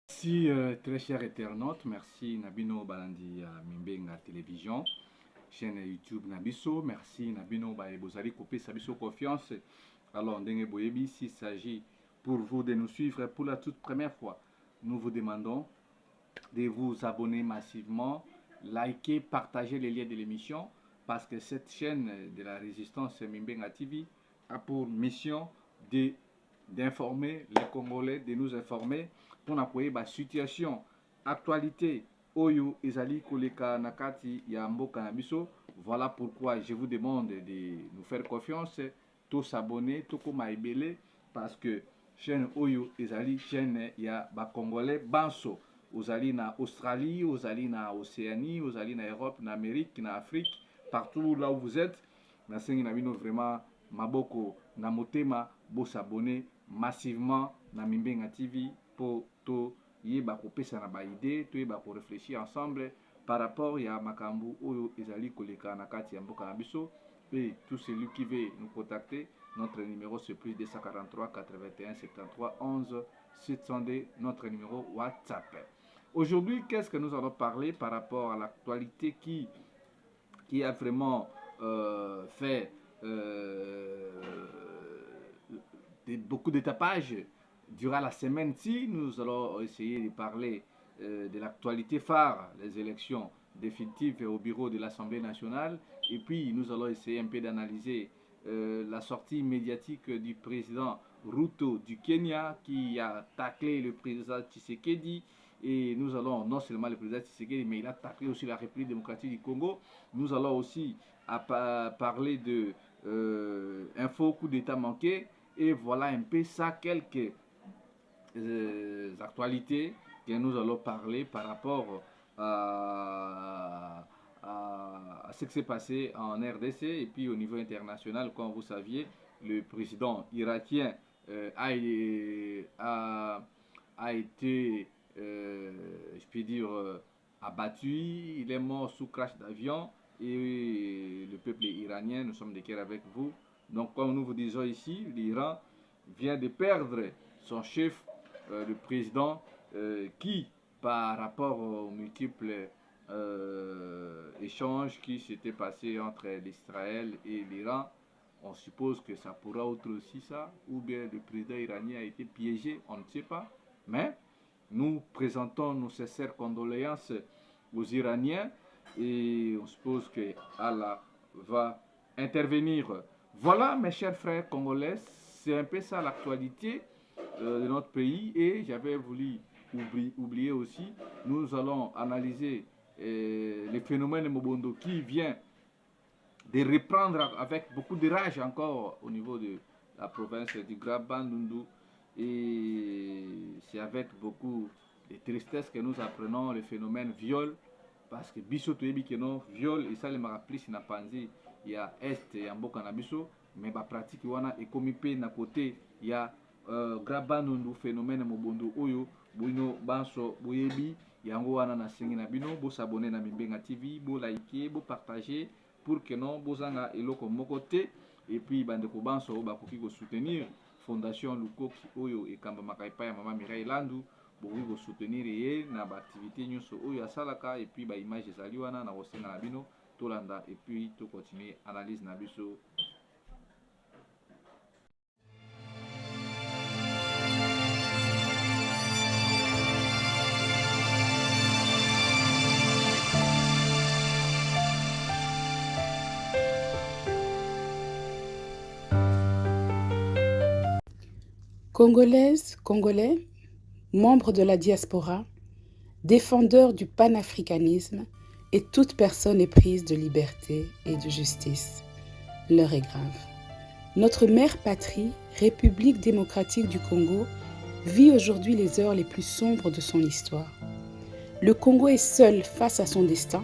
Merci très chers internautes, merci Nabino Balandi à Mimbenga Télévision, chaîne YouTube Nabiso, merci Nabino Bozali Kopé Sabiso Confiance. Alors Ndenge Boyebi, s'il s'agit pour vous de nous suivre pour la toute première fois, nous vous demandons de vous abonner massivement, liker, partager les liens de l'émission, parce que cette chaîne de la résistance Mimbenga TV a pour mission d'informer les Congolais, de nous informer pour n'appuyer la situation, actualité, oyo ezali koleka nakati ya mboka na biso. Voilà pourquoi je vous demande de nous faire confiance, tous s'abonner, tous comme ebele, parce que chaîne oyo ezali chaîne ya ba Congolais banso. Ozali na Australie, ozali na Océanie, ozali na Europe, na Amérique, na Afrique, partout là où vous êtes. Nasengi na bino vraiment maboko na motema bo s'abonner massivement na Mimbenga TV pour to yeba kopesa na ba idée, to yeba ko réfléchir ensemble par rapport ya makambu oyo ezali koleka na kati ya mboka na biso. Et tout celui qui veut nous contacter, notre numéro c'est plus 243 81 73 11 702, notre numéro WhatsApp. Aujourd'hui, qu'est-ce que nous allons parler par rapport à l'actualité qui a vraiment fait beaucoup de tapage durant la semaine-ci. Nous allons essayer de parler de l'actualité phare, les élections définitives au bureau de l'Assemblée nationale. Et puis, nous allons essayer un peu d'analyser la sortie médiatique du président Ruto du Kenya qui a taclé le président Tshisekedi. Et nous allons, non seulement le président Tshisekedi, mais il a taclé aussi la République démocratique du Congo. Nous allons aussi parler de un faux coup d'État manqué. Et voilà un peu ça, quelques actualités que nous allons parler par rapport à ce qui s'est passé en RDC et puis au niveau international. Comme vous saviez, le président irakien a été, je peux dire, abattu. Il est mort sous crash d'avion et le peuple iranien, nous sommes de cœur avec vous. Donc, comme nous vous disons ici, l'Iran vient de perdre son chef, le président, qui, par rapport aux multiples échanges qui s'étaient passés entre l'Israël et l'Iran, on suppose que ça pourra être aussi ça, ou bien le président iranien a été piégé, on ne sait pas. Mais nous présentons nos sincères condoléances aux Iraniens et on suppose que Allah va intervenir. Voilà, mes chers frères congolais, c'est un peu ça l'actualité de notre pays. Et j'avais voulu oublier aussi, nous allons analyser les phénomènes Mobondo qui vient de reprendre avec beaucoup de rage encore au niveau de la province du Grand Bandundu. Et c'est avec beaucoup de tristesse que nous apprenons le phénomène viol, parce que biso toyebi que non viol et ça les maraplis na panzi ya est ya mboka na biso, mais ba pratique wana ekomi pe na côté ya Grabanundu phénomène mobondo oyo bino banso boyebi yango wana na sengi na bino bo s'abonner na Mimbenga TV, bo liker, bo partager pour que non bozanga eloko moko te. Et puis bandeko banso bakoki ko soutenir fondation Lukoki oyo ekamba makaipa ya mama Mireille Landu, bokoki ko soutenir ye na ba activité nyonso oyo asalaka. Et puis ba image ezali wana na kosenga na bino tolanda et puis to continuer analyse na biso. Congolaises, Congolais, membres de la diaspora, défendeurs du panafricanisme et toute personne éprise de liberté et de justice. L'heure est grave. Notre mère patrie, République démocratique du Congo, vit aujourd'hui les heures les plus sombres de son histoire. Le Congo est seul face à son destin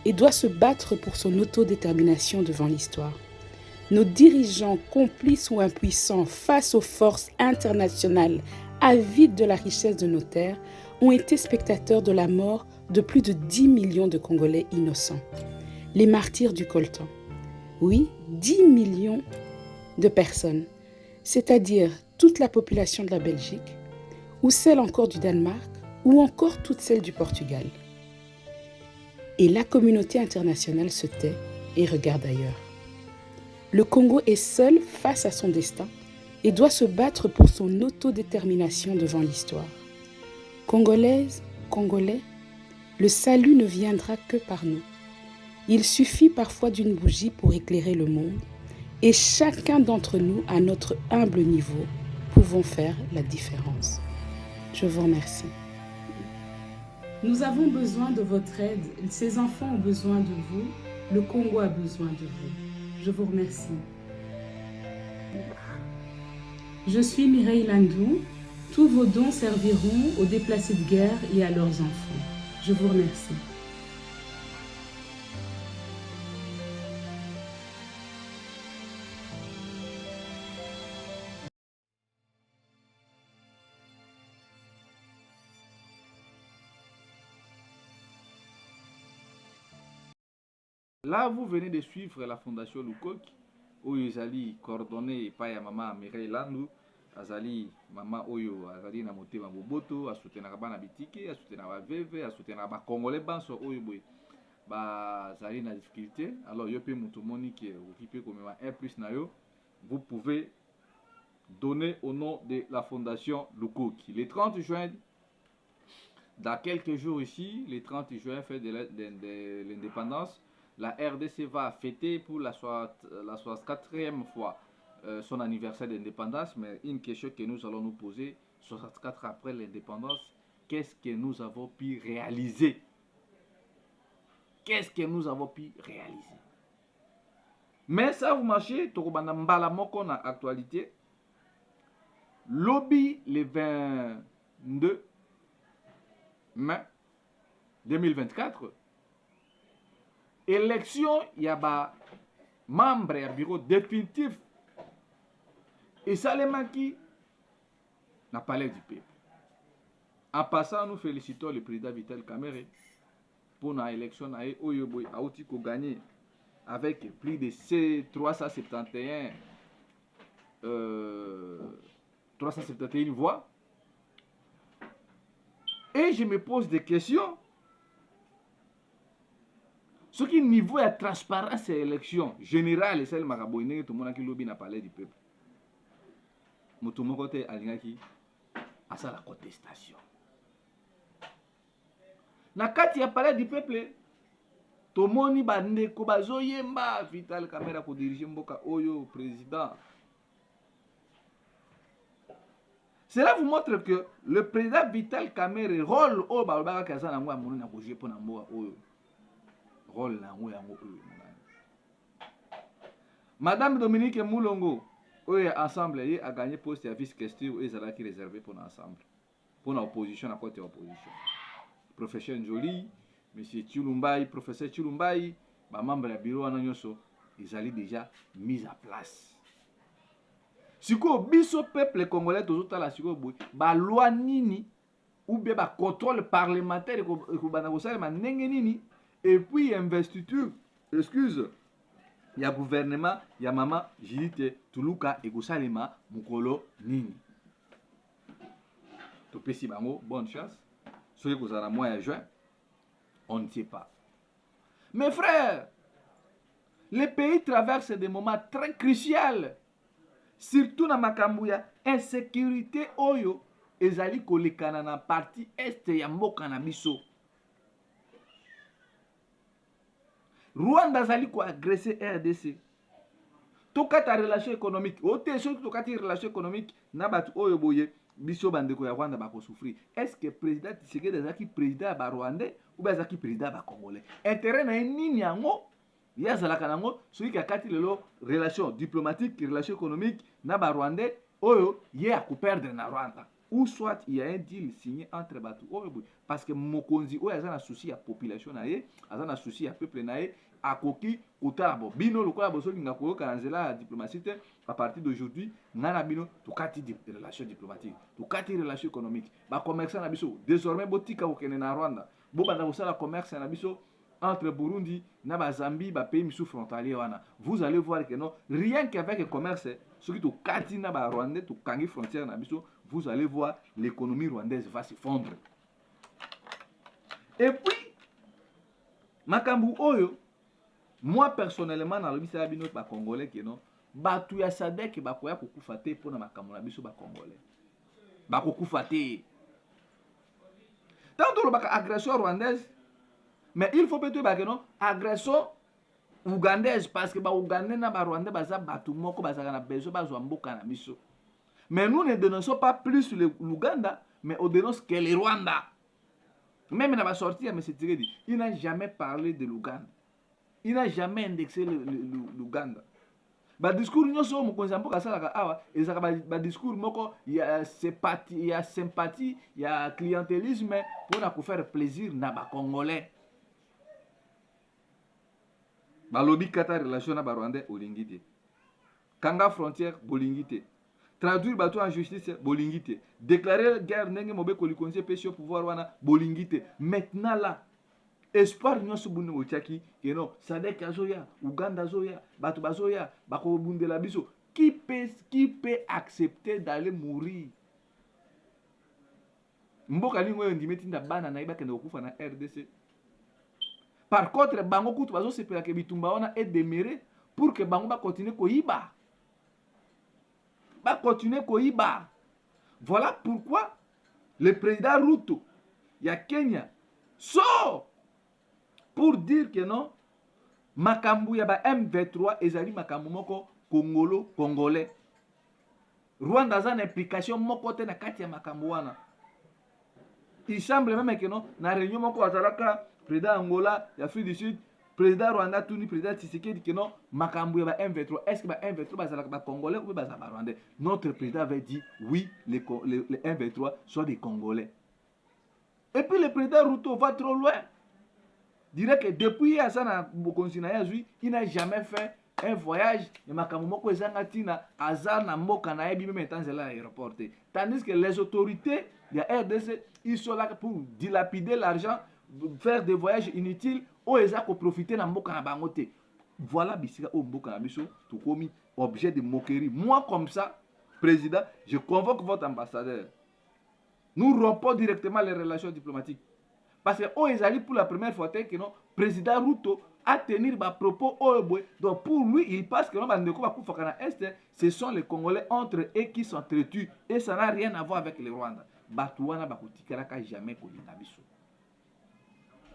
et doit se battre pour son autodétermination devant l'histoire. Nos dirigeants, complices ou impuissants face aux forces internationales avides de la richesse de nos terres, ont été spectateurs de la mort de plus de 10 millions de Congolais innocents. Les martyrs du coltan. Oui, 10 millions de personnes, c'est-à-dire toute la population de la Belgique, ou celle encore du Danemark, ou encore toutes celles du Portugal. Et la communauté internationale se tait et regarde ailleurs. Le Congo est seul face à son destin et doit se battre pour son autodétermination devant l'histoire. Congolaises, Congolais, le salut ne viendra que par nous. Il suffit parfois d'une bougie pour éclairer le monde et chacun d'entre nous, à notre humble niveau, pouvons faire la différence. Je vous remercie. Nous avons besoin de votre aide. Ces enfants ont besoin de vous. Le Congo a besoin de vous. Je vous remercie. Je suis Mireille Landou. Tous vos dons serviront aux déplacés de guerre et à leurs enfants. Je vous remercie. Là, vous venez de suivre la Fondation Lukok, où ils allaient coordonner par maman Mireille Landou, azali maman oyo azali na motema boboto, a soutenir bana bitike, a soutenir ba veve, a soutenir ba congolais banso oyo boy. Ba zali na difficulté. Alors yo pe mutu moni qui est occupé comme un plus na yo, vous pouvez donner au nom de la Fondation Lukok. Le 30 juin, dans quelques jours ici, le 30 juin, fête de l'indépendance, la RDC va fêter pour la 64e fois son anniversaire d'indépendance. Mais une question que nous allons nous poser, 64 après l'indépendance, qu'est-ce que nous avons pu réaliser? Qu'est-ce que nous avons pu réaliser? Mais ça, vous marchez, Torobana Mbala Moko na actualité. Lobby le 22 mai 2024. Élection, il y a des membres du bureau définitif. Et ça les manqué n'a pas l'air du peuple. En passant, nous félicitons le président Vital Kamerhe pour l'élection à Oyoboy a gagné avec plus de 371 voix. Et je me pose des questions. Ce qui niveau de transparence et élection générale et celle maraboine tout le monde qui lobby n'a parlé du peuple. Motomo côté alingaki à ça la contestation. Na kati ya parler du peuple tomoni bande ko bazoyemba Vital Kamerhe ko diriger mboka oyo président. Cela vous montre que le président Vital Kamerhe rôle au balbaka kaza na ngwa monu na ko jepo na mboka oyo. Rôle na ngwa yango oyo. Madame Dominique Moulongo oyo ensemble a gagné poste à vice-questeur et ezalaki réservé pour l'ensemble. Pour l'opposition à côté opposition. Professeur Njoli, monsieur Chulumbai, professeur Chulumbai, ba membre du bureau wana nyoso, ils allaient déjà mis à place. Siko biso peuple congolais tozotala siko boy, ba loi nini ou bien ba contrôle parlementaire ko bana ko salema ndenge nini et puis investiture, excuse, il y a gouvernement, il y a maman Jilite Tuluka et Gosalema Mukolo nini. Topesi bango bonne chance. Ceux qui vous en mois à juin, on ne sait pas. Mes frères, le pays traverse des moments très cruciaux. Surtout dans Makambouya, insécurité oyo ezali kolekana na partie est ya mboka na biso. Rwanda zali ko agresser RDC. Tokata relation économique, ote surtout tokati relation économique na batu oyo boye. Biso bandeko ya Rwanda bako souffrir. Est-ce que président Tshisekedi azaki président ba Rwandais ou bien azaki président ba Congolais? Intérêt na nini yango ya zalaka nango celui qui a kati lelo relation diplomatique, relation économique na ba Rwandais oyo ye a ko perdre na Rwanda. Ou soit il y a un deal signé entre batu oyo parce que mokonzi oyo azana souci ya population na ye, azana souci ya peuple na ye akoki kotala bo bino lokola bosoki nga koyoka na nzela ya diplomatie te à partir d'aujourd'hui ngana bino tokati de relations diplomatiques tokati relation économique ba commerçant na biso désormais botika kokende na Rwanda bo banda kosala commerce na biso entre Burundi na ba Zambie ba pays misu frontalier wana vous allez voir que non rien qu'avec le commerce soki tokati na ba Rwandais tokangi frontière na biso vous allez voir l'économie rwandaise va se fondre. Et puis makambu oyo moi personnellement nalobi sala bino ba congolais ke non batu ya sadek bakoya kokufa te mpona makambo na biso ba congolais bakokufa te tant tolobaka agression rwandaise mais il faut peut-être ba ke non agression ougandaise parce que ba ougandais na ba rwandais baza batu moko bazaka na besoin bazwa mboka na biso. Mais nous ne dénonçons pas plus l'Ouganda, mais on dénonce que le Rwanda. Même dans ma sortie à M. Tshisekedi, il n'a jamais parlé de l'Ouganda. Il n'a jamais indexé l'Ouganda. Le discours nous sommes le discours il y a sympathie, il y a clientélisme pour faire plaisir na ba Congolais. Balobi kata relation na ba Rwandais olingité. Kanga frontière bolingité. Traduire bateau en justice bolingité. Déclarer guerre ndenge mobe kolikonse pêche au pouvoir wana bolingité. Maintenant là espoir nyonso bunne otiaki que non Sadek azoya Uganda zoya bato bazoya bako bundela biso qui peut accepter d'aller mourir mboka lingo yo ndimeti nda bana na ibaka ndokufa na RDC. Par contre bango kutu bazo sepela ke bitumba wana est demeuré pour que bango ba continuer koyiba. Va continuer koyiba. Voilà pourquoi le président Ruto, il y a Kenya, sort pour dire que non, makambu ya ba M23 ezali makambu moko congolais. Rwanda za na implication moko te na kati ya makambu wana. Il semble même que non, na réunion moko azalaka président Angola, Afrique du Sud, président Rwanda tuni président Tshisekedi que non makambu ya ba M23 est-ce que ba M23 bazalaka ba congolais ou ba rwandais? Notre président avait dit oui les M23 sont des congolais. Et puis le président Ruto va trop loin. Dirait que depuis Asana Bokonzina Yazui, il n'a jamais fait un voyage de makambu moko ezanga tina azana mboka na yebi même temps là aéroporté. Tandis que les autorités de la RDC ils sont là pour dilapider l'argent, faire des voyages inutiles ou eza ko profiter na mboka na bango te. Voilà bisika o mboka na biso tout komi objet de moquerie. Moi comme ça président, je convoque votre ambassadeur. Nous rompons directement les relations diplomatiques. Parce que oh ezali pour la première fois que non président Ruto à tenir des propos donc pour lui il pense que non ce sont les Congolais entre eux qui s'entretuent et ça n'a rien à voir avec le Rwanda. Batouana bakotikalaka jamais kolinga biso.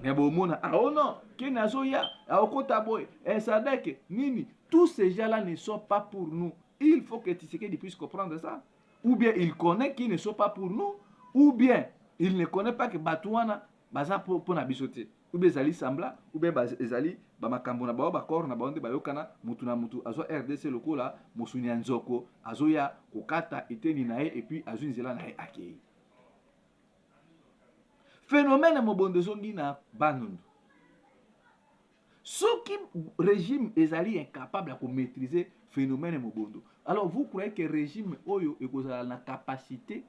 Mais bon mona ah oh non kenazoya aokota boy Sadek nini tous ces gens-là ne sont pas pour nous. Il faut que Tshisekedi puisse comprendre ça. Ou bien il connaît qu'ils ne sont pas pour nous ou bien il ne connaît pas que Batouana baza pour na bisote. Ou bien ezali sambla ou bien ezali ba makambo na bao ba corps na baonde bayokana mutu na mutu azo RDC lokola mosunya nzoko azoya kokata eteni na ye et puis azo nzela na ye akei. Phénomène mobondo zongi na banundu. Ce qui régime ezali incapable de maîtriser phénomène mobondo. Alors vous croyez que régime oyo ekozala na capacité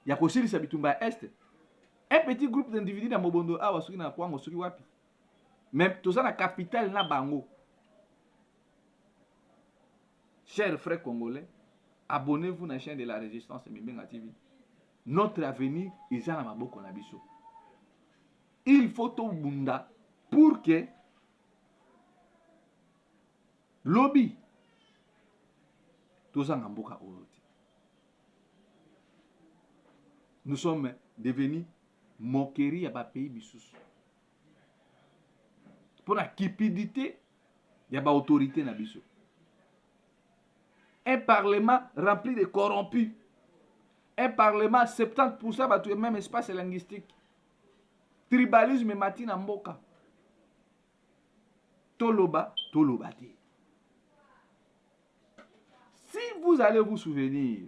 ya kosilisa bitumba est? Un petit groupe d'individus dans Mobondo a wasuki na kwango suki wapi. Même tout ça la capitale na bango. Chers frères congolais, abonnez-vous à la chaîne de la résistance Mimbenga TV. Notre avenir est dans maboko na biso. Il faut tout bunda pour que lobby tout ça mboka olote. Nous sommes devenus moquerie à ba pays bisusu. Pour la cupidité, il y a ba autorité na biso. Un parlement rempli de corrompus. Un parlement 70% ba tout même espace linguistique. Tribalisme matina mboka. Toloba te. Si vous allez vous souvenir,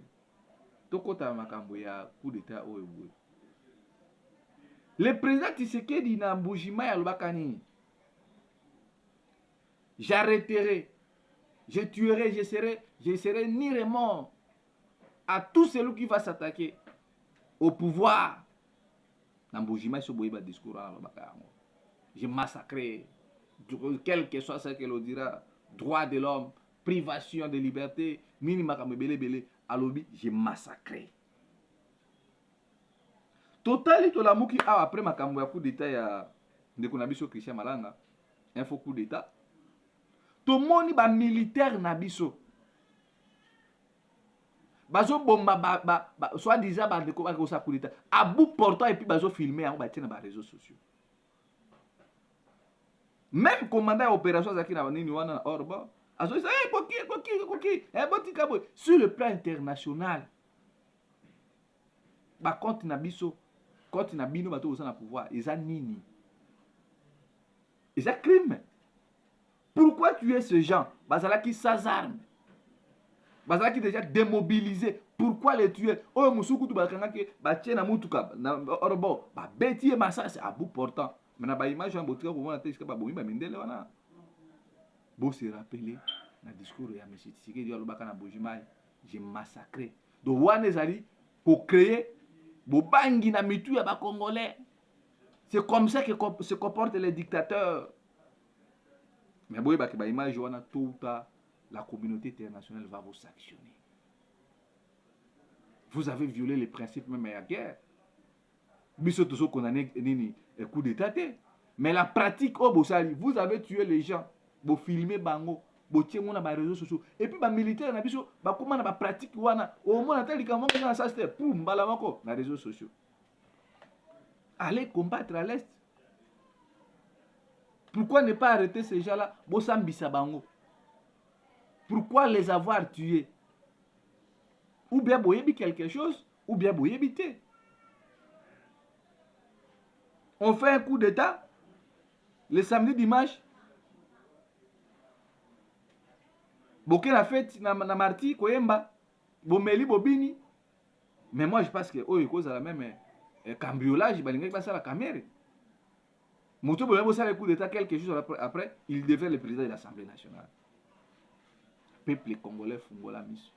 tokota makambo ya coup d'état oyo. Le président Tshisekedi na Mbujima ya Lubakani. J'arrêterai, je tuerai, je serai ni remords à tout celui qui va s'attaquer au pouvoir. Na Mbujima so boyeba discours à Lubakani. Je massacrerai, quel que soit ce que l'on dira, droit de l'homme, privation de liberté, minima comme belé alobi, je massacrerai. Totali to la muki après makambo ya coup d'état ya ndeko na biso Christian Malanga, un faux coup d'état. Tomoni ba militaire na biso. Bazo bomba soit disant ba ndeko ba ko sa coup d'état. À bout portant et puis bazo filmer en ba tina ba réseaux sociaux. Même commandant opération zaki na nini wana orba. Azo ça koki botika boy sur le plan international. Ba compte na biso, compte na bino bato na pouvoir, eza nini? Eza crime. Pourquoi tuer ce gens? Bazalaki sans armes. Bazalaki déjà démobilisé. Pourquoi les tuer? Oh musuku tu bakanga ke ba tiena mutuka na orbo ba beti massa c'est à bout portant. Mais na ba image en botika ko mona te ba bomi ba mendele wana. Bo se rappeler na discours ya monsieur Tshisekedi alobaka na Bojimai, j'ai massacré. Donc wana ezali pour créer bobangi na mitu ya ba congolais. C'est comme ça que se comportent les dictateurs. Mais boye ba ke ba image wana tout ou tard la communauté internationale va vous sanctionner. Vous avez violé les principes même à la guerre. Biso tozo condamné nini coup d'état. Mais la pratique au Bosali, vous avez tué les gens, vous filmez bango, vous tiens na ba réseaux sociaux et puis ba militaire na biso ba comment na ba pratique wana au moins tali kama na ça c'était pour mbala mako na réseaux sociaux. Allez combattre à l'est. Pourquoi ne pas arrêter ces gens-là? Bosambisa bango. Pourquoi les avoir tués? Ou bien boyebi quelque chose, ou bien boyebi te. On fait un coup d'état le samedi dimanche. Boke la fête na marti koyemba, bomeli bobini. Mais moi je pense que oh cause à la même cambriolage balingaki passer la caméra. Moto boyebo ça le coup d'état quelque chose après, il devient le président de l'Assemblée nationale. Peuple congolais fungola miso.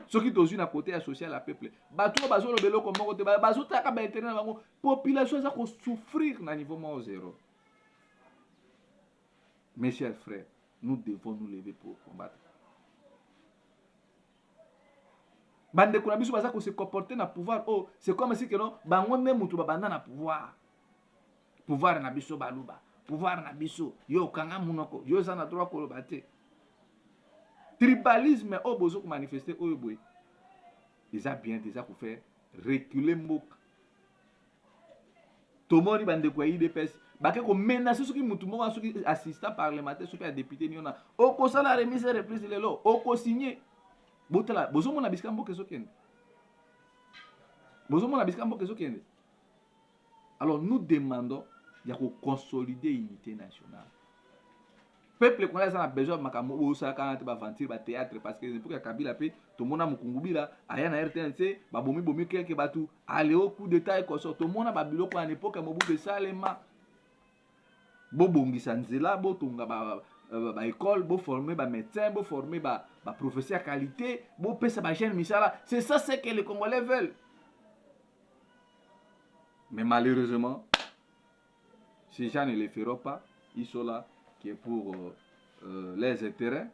Ce qui est à côté social à peuple. Bato bazo le belo comme côté bazo taka ba internet bango population ça ko souffrir na niveau moins zéro. Mes chers frères, nous devons nous lever pour combattre. Bande ko na biso baza ko se comporter na pouvoir oh c'est comme si que non bango ne mutu babanda na pouvoir. Pouvoir na biso baluba, pouvoir na biso yo kanga munoko, yo za na droit ko lobate. Tribalisme au besoin de manifester au boy. Ils ont bien déjà pour faire reculer Mbok. Tout le monde bande quoi IDPS. Baké ko menacer ceux qui mutumo ceux qui assistant parlementaire ceux qui a député ni on a. O ko sala remise reprise lelo, o ko signer. Botala, besoin mon abiskan Mbok keso kende. Besoin mon abiskan Mbok keso kende. Alors nous demandons de consolider l'unité nationale. Peuple congolais a besoin de makambo osa kana te ba ventir ba théâtre parce que pour que Kabila pe to mona mukungubila aya na RTNC ba bomi quelque batu aller au coup d'état et koso to mona ba biloko à l'époque Mobutu Salema bo bongisa nzela bo tonga ba école bo former ba médecin bo former ba professeur à qualité bo pesa ba jeune misala c'est ça ce que les Congolais veulent. Mais malheureusement ces gens ne le feront pas, ils sont là qui est pour les intérêts.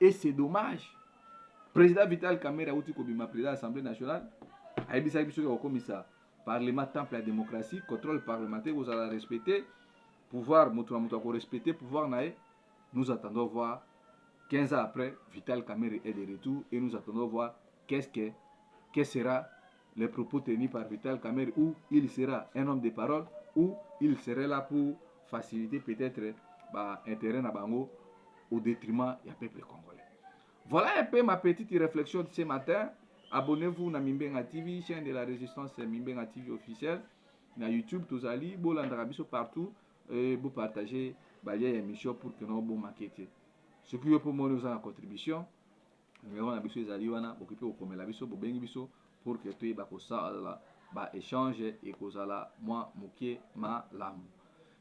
Et c'est dommage. Président Vital Kamerhe a président de l'Assemblée nationale, a dit que ça Parlement, temple à la démocratie, contrôle parlementaire, vous allez respecter, pouvoir, respecter, pouvoir, nous attendons voir 15 ans après, Vital Kamerhe est de retour et nous attendons voir quel sera les propos tenus par Vital Kamerhe, où il sera un homme de parole, où il serait là pour faciliter peut-être un terrain à Bango au détriment du peuple congolais. Voilà un peu ma petite réflexion de ce matin. Abonnez-vous à Mimbenga TV, chaîne de la résistance Mimbenga TV officielle. Na YouTube, tous allez, vous l'endrez partout et vous partagez les émissions pour que nous vous maquettiez. Ce qui est pour moi, nous avons une contribution. Nous avons des alliés, occupé au comme la biso, pour que tu aies échange et que moi, mouké ma lame.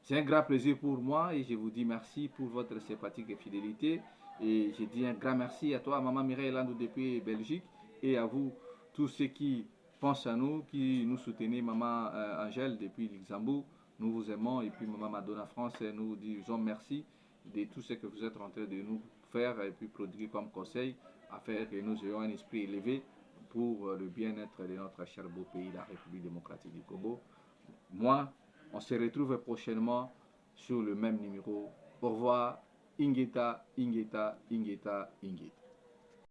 C'est un grand plaisir pour moi et je vous dis merci pour votre sympathique et fidélité. Et je dis un grand merci à toi, Maman Mireille Landou depuis Belgique, et à vous, tous ceux qui pensent à nous, qui nous soutenez, Maman Angèle depuis Luxembourg. Nous vous aimons. Et puis Maman Madonna France, nous vous disons merci de tout ce que vous êtes en train de nous faire et puis produire comme conseil, afin que nous ayons un esprit élevé pour le bien-être de notre cher beau pays, la République démocratique du Congo. Moi, on se retrouve prochainement sur le même numéro. Au revoir. Ingeta, Ingeta, Ingeta, Ingeta.